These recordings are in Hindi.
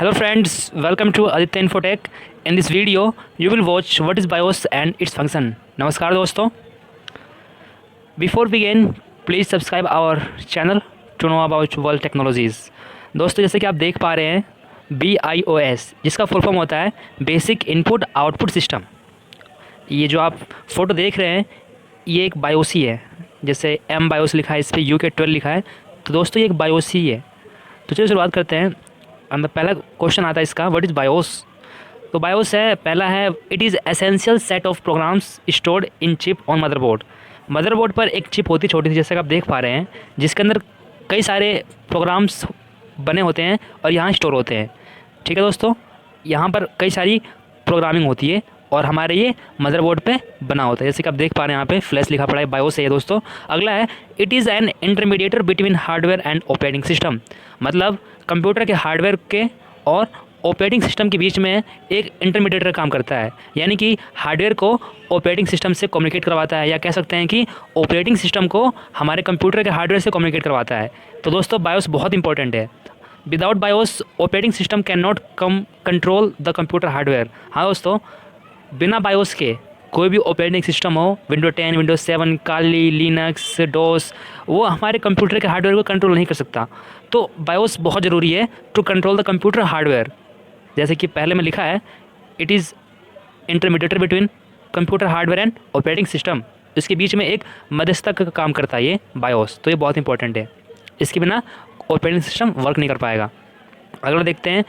Hello friends, welcome to Aditya Infotech. In this video, you will watch what is BIOS and its function. नमस्कार दोस्तों. Before begin, please subscribe our channel to know about world technologies. दोस्तों जैसे कि आप देख पा रहे हैं BIOS जिसका फुल फॉर्म होता है बेसिक इनपुट आउटपुट सिस्टम. ये जो आप फोटो देख रहे हैं ये एक BIOS ही है. जैसे M BIOS लिखा है, इस पर UK12 लिखा है. तो दोस्तों ये एक BIOS ही है. तो चलिए शुरुआत करते हैं. अंदर पहला क्वेश्चन आता है इसका, व्हाट इज़ BIOS. तो BIOS है, पहला है it is essential set of programs stored in chip on motherboard. Motherboard पर एक चिप होती है छोटी सी, जैसे कि आप देख पा रहे हैं, जिसके अंदर कई सारे प्रोग्राम्स बने होते हैं और यहाँ स्टोर होते हैं. ठीक है दोस्तों, यहाँ पर कई सारी प्रोग्रामिंग होती है और हमारे ये मदरबोर्ड पे बना होता है. जैसे कि आप देख पा रहे हैं यहाँ पे फ्लैश लिखा पड़ा है, BIOS है ये दोस्तों. अगला है it is an intermediator between hardware and operating system. मतलब कंप्यूटर के हार्डवेयर के और ऑपरेटिंग सिस्टम के बीच में एक इंटरमीडिएटर काम करता है. यानी कि हार्डवेयर को ऑपरेटिंग सिस्टम से कम्युनिकेट करवाता है, या कह सकते हैं कि ऑपरेटिंग सिस्टम को हमारे कंप्यूटर के हार्डवेयर से कम्युनिकेट करवाता है. तो दोस्तों BIOS बहुत इंपॉर्टेंट है. Without BIOS operating system can not control the computer hardware. हाँ दोस्तों, बिना BIOS के कोई भी ऑपरेटिंग सिस्टम हो, Windows 10, Windows 7, काली, लिनक्स, डोस, वो हमारे कंप्यूटर के हार्डवेयर को कंट्रोल नहीं कर सकता. तो BIOS बहुत ज़रूरी है to control the computer hardware. जैसे कि पहले में लिखा है it is intermediator between computer hardware and operating system. इसके बीच में एक मध्यस्थक का काम करता है ये BIOS. तो ये बहुत इंपॉर्टेंट है, इसके बिना ऑपरेटिंग सिस्टम वर्क नहीं कर पाएगा. अगला देखते हैं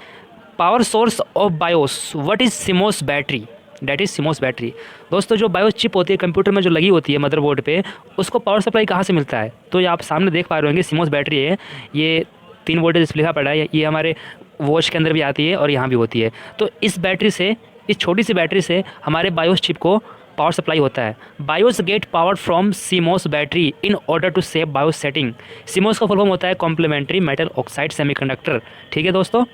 power source of BIOS. What is CMOS battery. That is CMOS battery. दोस्तों जो BIOS चिप होती है कंप्यूटर में जो लगी होती है मदरबोर्ड पे, उसको पावर सप्लाई कहाँ से मिलता है. तो ये आप सामने देख पा रहे होंगे CMOS बैटरी है. ये 3 वोल्टेज लिखा पड़ा है. ये हमारे वॉच के अंदर भी आती है और यहाँ भी होती है. तो इस बैटरी से, इस छोटी सी बैटरी से हमारे BIOS चिप को पावर सप्लाई होता है. BIOS get power from CMOS battery in order to save BIOS setting. CMOS का फुल फॉर्म होता है कॉम्प्लीमेंट्री मेटल ऑक्साइड सेमीकंडक्टर. ठीक है दोस्तों,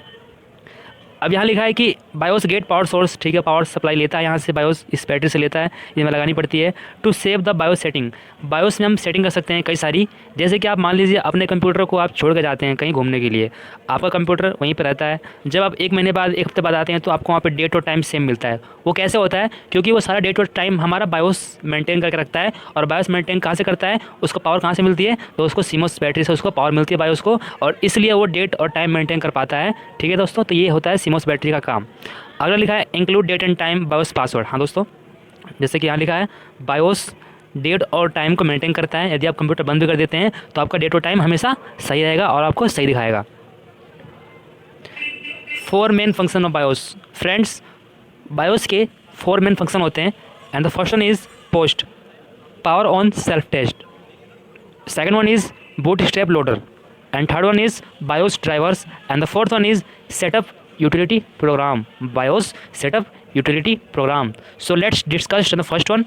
अब यहाँ लिखा है कि BIOS गेट पावर सोर्स. ठीक है, पावर सप्लाई लेता है यहाँ से BIOS, इस बैटरी से लेता है, ये में लगानी पड़ती है. To save the BIOS setting. BIOS में हम सेटिंग कर सकते हैं कई सारी. जैसे कि आप मान लीजिए अपने कंप्यूटर को आप छोड़ कर जाते हैं कहीं घूमने के लिए, आपका कंप्यूटर वहीं पर रहता है. जब आप 1 महीने बाद, 1 हफ्ते बाद आते हैं तो आपको वहाँ पर डेट और टाइम सेम मिलता है. वो कैसे होता है, क्योंकि वो सारा डेट और टाइम हमारा BIOS मेंटेन करके रखता है. और BIOS मेंटेन कहाँ से करता है, उसको पावर कहाँ से मिलती है, तो उसको CMOS बैटरी से उसको पावर मिलती है BIOS को, और इसलिए वो डेट और टाइम मेंटेन कर पाता है. ठीक है दोस्तों, तो ये होता है CMOS बैटरी का काम. अगला लिखा है include date and time BIOS password. हाँ दोस्तों, जैसे कि यहाँ लिखा है BIOS डेट और टाइम को मेंटेन करता है. यदि आप कंप्यूटर बंद भी कर देते हैं तो आपका डेट और टाइम हमेशा सही रहेगा और आपको सही दिखाएगा. 4 main function of BIOS. Friends, BIOS के 4 मेन फंक्शन होते हैं. And the first one is post, power on self test. Second one is boot strap loader. And third one is BIOS drivers. And the fourth one is setup utility program. BIOS setup utility program. So let's discuss the first one,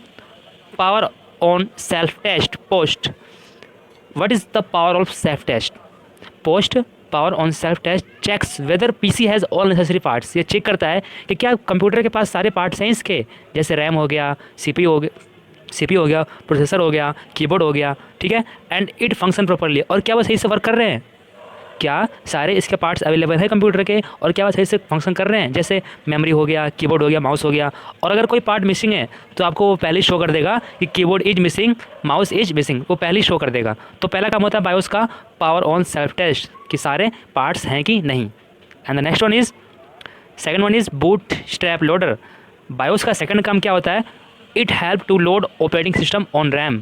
power on self test. Post. What is the power of self test? Post power on self test checks whether PC has all necessary parts. ये चेक करता है कि क्या कंप्यूटर के पास सारे पार्ट्स हैं इसके, जैसे रैम हो गया, CPU हो गया, प्रोसेसर हो गया, कीबोर्ड हो गया. ठीक है, एंड इट फंक्शन प्रॉपरली. और क्या वो सही से वर्क कर रहे हैं, क्या सारे इसके पार्ट्स अवेलेबल है कंप्यूटर के, और क्या वो सही से फंक्शन कर रहे हैं. जैसे मेमोरी हो गया, कीबोर्ड हो गया, माउस हो गया. और अगर कोई पार्ट मिसिंग है तो आपको वो पहले शो कर देगा कि keyboard is missing, mouse is missing, वो पहले शो कर देगा. तो पहला काम होता है BIOS का पावर ऑन सेल्फ टेस्ट, कि सारे पार्ट्स हैं कि नहीं. And the next one is, second one is boot strap loader. BIOS का सेकेंड काम क्या होता है, it help to load operating system on RAM.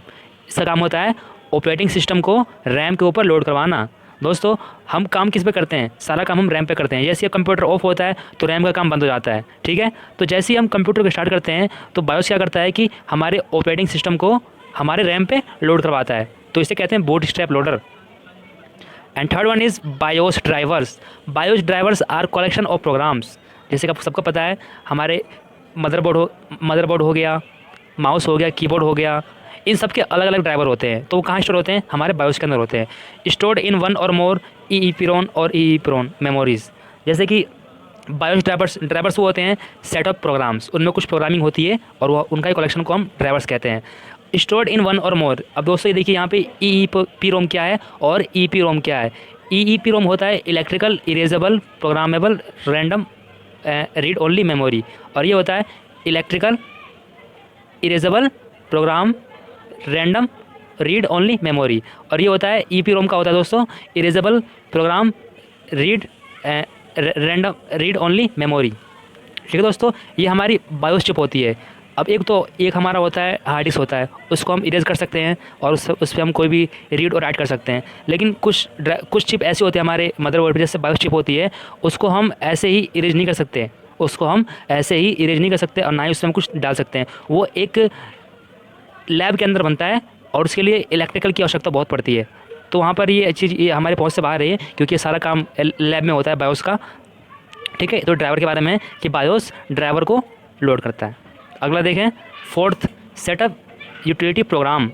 इसका काम होता है ऑपरेटिंग सिस्टम को रैम के ऊपर लोड करवाना. दोस्तों हम काम किस पे करते हैं, सारा काम हम रैम पे करते हैं. जैसे कंप्यूटर ऑफ होता है तो रैम का काम बंद हो जाता है. ठीक है, तो जैसे ही हम कंप्यूटर को स्टार्ट करते हैं तो BIOS क्या करता है कि हमारे ऑपरेटिंग सिस्टम को हमारे रैम पे लोड करवाता है. तो इसे कहते हैं boot strap loader. And third one is BIOS drivers. BIOS drivers are collection of programs. जैसे कि आप सबको पता है, हमारे मदरबोर्ड हो गया, माउस हो गया, कीबोर्ड हो गया, इन सब के अलग अलग ड्राइवर होते हैं. तो वो कहाँ स्टोर होते हैं, हमारे BIOS के अंदर होते हैं. स्टोर्ड इन 1 और मोर EEPROM और EEPROM मेमोरीज. जैसे कि BIOS ड्राइवर्स वो होते हैं सेट ऑफ प्रोग्राम्स, उनमें कुछ प्रोग्रामिंग होती है और वो उनका ही कलेक्शन को हम ड्राइवर्स कहते हैं. स्टोर्ड इन 1 और मोर. अब दोस्तों ये देखिए यहाँ पे EEPROM क्या है और EEPROM क्या है. EEPROM होता है electrical erasable programmable random read only memory, और ये होता है electrical erasable program random read only memory, और ये होता है EEPROM का होता है दोस्तों erasable program read random read only memory. ठीक है दोस्तों, ये हमारी बायोस चिप होती है। अब एक हमारा होता है हार्ड डिस्क होता है, उसको हम इरेज कर सकते हैं और उस पर हम कोई भी रीड और राइट कर सकते हैं। लेकिन कुछ चिप ऐसे होते हैं हमारे मदरबोर्ड पे, जैसे बायोस चिप होती है, उसको हम ऐसे ही इरेज नहीं कर सकते, उसको हम ऐसे ही इरेज नहीं कर सकते और ना ही उसमें हम कुछ डाल सकते हैं। वो एक लैब के अंदर बनता है और उसके लिए इलेक्ट्रिकल की आवश्यकता बहुत पड़ती है। तो वहाँ पर ये चीज़ ये हमारे पहुँच से बाहर है, क्योंकि ये सारा काम लैब में होता है बायोस का। ठीक है, तो ड्राइवर के बारे में कि बायोस ड्राइवर को लोड करता है। अगला देखें, fourth setup utility program.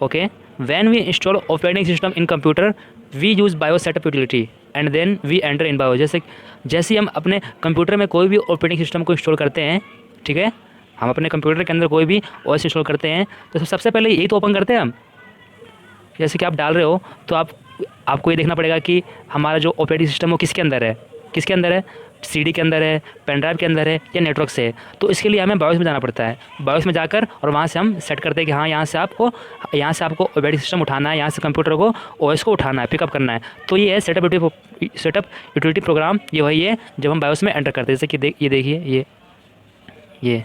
Okay, when we install operating system in computer we use BIOS setup utility and then we enter in BIOS. जैसे ही हम अपने कंप्यूटर में कोई भी ऑपरेटिंग सिस्टम को इंस्टॉल करते हैं, ठीक है, हम अपने कंप्यूटर के अंदर कोई भी OS इंस्टॉल करते हैं तो सबसे पहले यही तो ओपन करते हैं हम। जैसे कि आप डाल रहे हो तो आपको ये देखना पड़ेगा कि हमारा जो ऑपरेटिंग सिस्टम वो किसके अंदर है, CD के अंदर है, पेन ड्राइव के अंदर है या नेटवर्क से है। तो इसके लिए हमें बायोस में जाना पड़ता है। बायोस में जाकर और वहाँ से हम सेट करते हैं कि हाँ यहाँ से आपको ऑपरेटिंग सिस्टम उठाना है, यहाँ से कंप्यूटर को OS को उठाना है, पिकअप करना है। तो ये है सेटअप यूटिलिटी प्रोग्राम। ये वही है जब हम बायोस में एंटर करते हैं। जैसे कि ये देखिए ये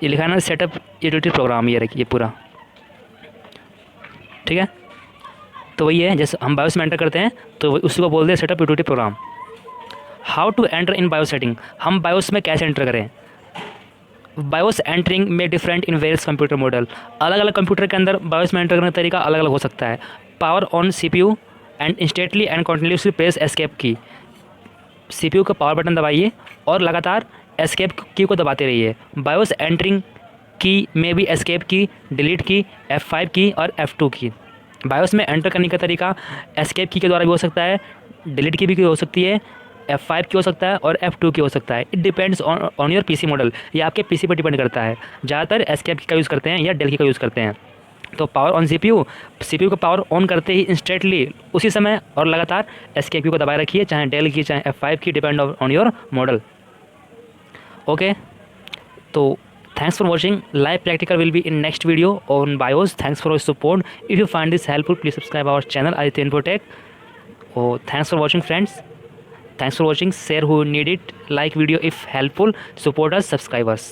लिखा है ना सेटअप यूटिलिटी प्रोग्राम, ये रखिए पूरा। ठीक है, तो वही है जैसे हम बायोस में एंटर करते हैं तो उसी को बोलते हैं setup utility program. How to enter in BIOS setting, हम बायोस में कैसे एंटर करें। बायोस एंटरिंग में different in various computer model, अलग अलग कंप्यूटर के अंदर बायोस में एंटर करने का तरीका अलग अलग हो सकता है। Power on CPU and instantly and continuously press escape की। CPU का पावर बटन दबाइए और लगातार एस्केप की को दबाते रहिए। बायोस एंटरिंग की में भी एस्केप की, डिलीट की, F5 की और F2 की। बायोस में एंटर करने का तरीका एस्केप की के द्वारा भी हो सकता है, डिलीट की भी हो सकती है, F5 की हो सकता है और F2 की हो सकता है। It depends on your PC model, ये आपके PC पर डिपेंड करता है। ज़्यादातर एस्केप की का यूज़ करते हैं या डेल की का यूज़ करते हैं। तो पावर ऑन CPU का पावर ऑन करते ही इंस्टेंटली उसी समय और लगातार एस्केप की को दबाए रखिए, चाहे डेल की चाहे F5 की, depend on your model. Okay, तो thanks for watching. Live practical will be in next video on BIOS. Thanks for your support. If you find this helpful, please subscribe our channel Aditya Infotech. Oh, thanks for watching, friends. Thanks for watching. Share who need it. Like video if helpful. Support us. Subscribe us.